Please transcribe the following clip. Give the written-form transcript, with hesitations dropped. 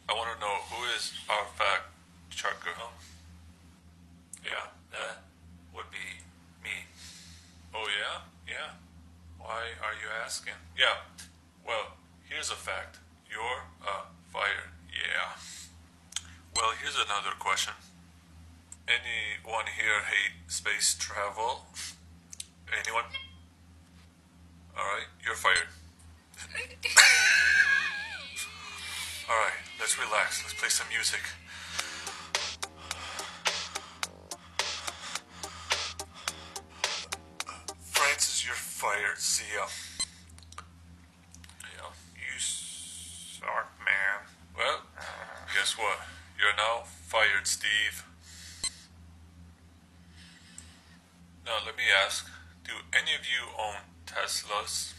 I want to know who is our fact checker, huh? Yeah, that would be me. Oh, yeah? Yeah. Why are you asking? Yeah. Well, here's a fact. You're fired. Yeah. Well, here's another question. Anyone here hate space travel? Anyone? Alright, you're fired. Alright, let's relax. Let's play some music. Francis, you're fired. See ya. Yeah. You suck, man. Well, guess what? You're now fired, Steve. Now, let me ask, do any of you own Teslas?